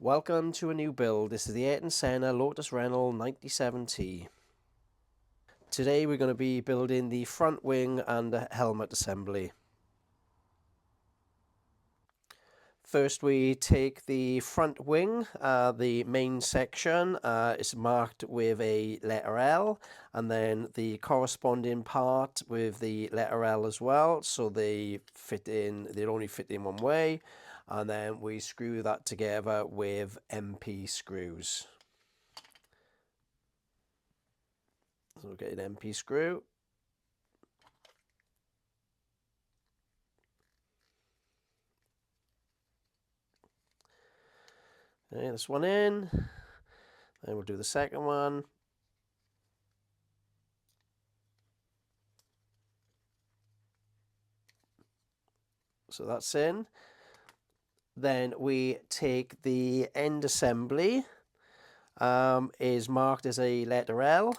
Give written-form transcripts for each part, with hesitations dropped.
Welcome to a new build. This is the Ayrton Senna Lotus Renault 97T. Today we're going to be building the front wing and the helmet assembly. First we take the front wing, the main section is marked with a letter L, and then the corresponding part with the letter L as well, so they only fit in one way, and then we screw that together with MP screws. So we'll get an MP screw. Okay, this one in, then we'll do the second one. So that's in. Then we take the end assembly, is marked as a letter L.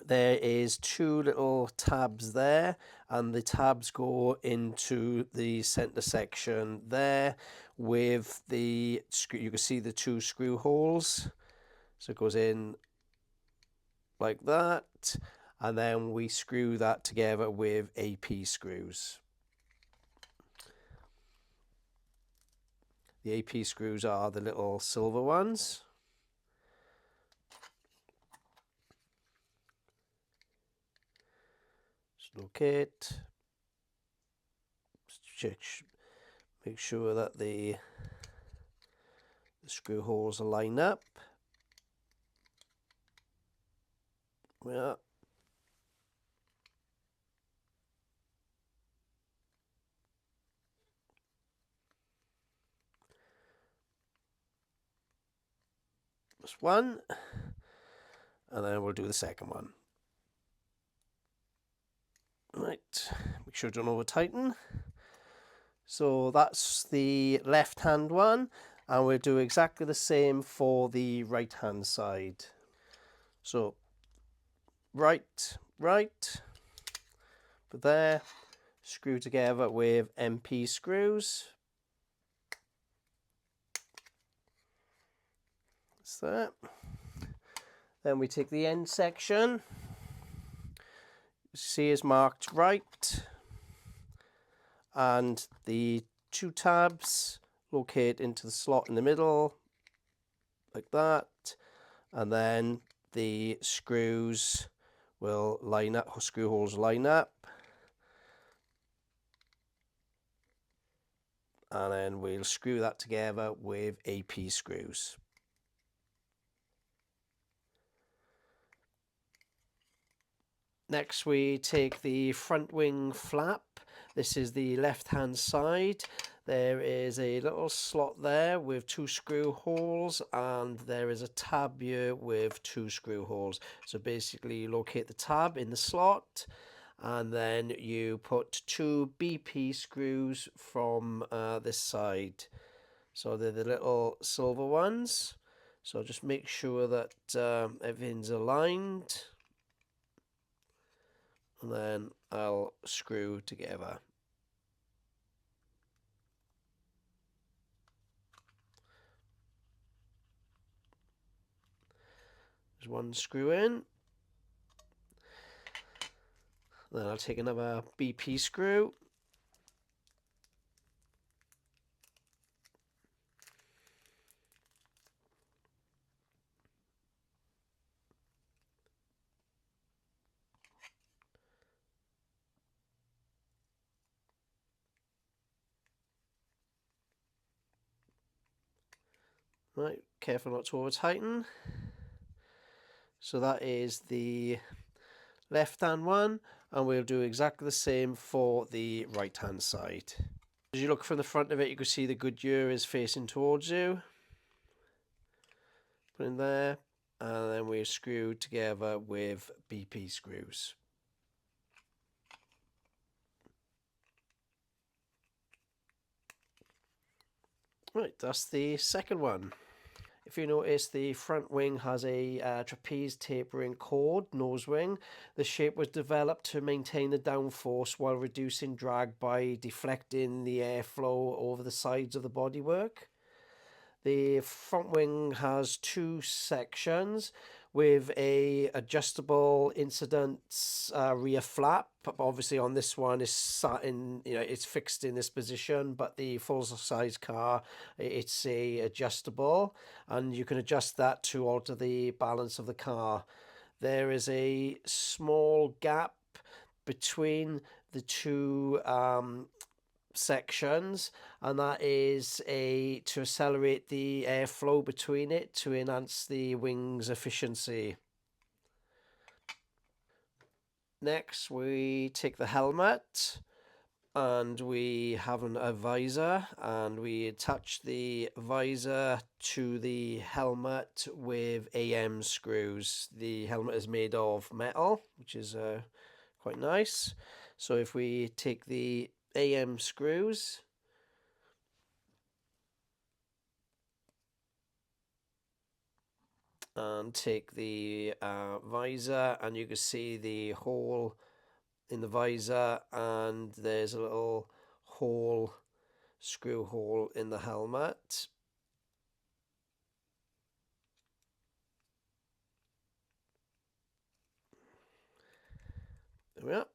There is two little tabs there, and the tabs go into the center section there with the screw. You can see the two screw holes. So it goes in like that, and then we screw that together with AP screws. The AP screws are the little silver ones. Just locate. Check, make sure that the screw holes are lined up. Yeah. Just one, and then we'll do the second one. Right, make sure don't over tighten. So that's the left hand one, and we'll do exactly the same for the right hand side. So right, but there, screw together with MP screws. That's that. Then we take the end section. See is marked right, and the two tabs locate into the slot in the middle like that, and then the screws will line up, screw holes line up, and then we'll screw that together with AP screws. Next we take the front wing flap. This is the left hand side. There is a little slot there with two screw holes, and there is a tab here with two screw holes. So basically you locate the tab in the slot, and then you put two BP screws from this side. So they're the little silver ones. So just make sure that everything's aligned, and then I'll screw together. There's one screw in. Then I'll take another BP screw. Right, careful not to over tighten. So that is the left hand one, and we'll do exactly the same for the right hand side. As you look from the front of it, you can see the Goodyear is facing towards you. Put in there, and then we screw together with BP screws. Right, that's the second one. If you notice, the front wing has a trapeze tapering chord nose wing. The shape was developed to maintain the downforce while reducing drag by deflecting the airflow over the sides of the bodywork. The front wing has two sections with a adjustable incident rear flap. Obviously on this one is sat in, it's fixed in this position, but the full size car, it's a adjustable, and you can adjust that to alter the balance of the car. There is a small gap between the two sections, and that is to accelerate the airflow between it to enhance the wing's efficiency. Next, we take the helmet and we have a visor, and we attach the visor to the helmet with AM screws. The helmet is made of metal, which is quite nice. So if we take the AM screws and take the visor, and you can see the hole in the visor, and there's a little hole, screw hole in the helmet. There we are.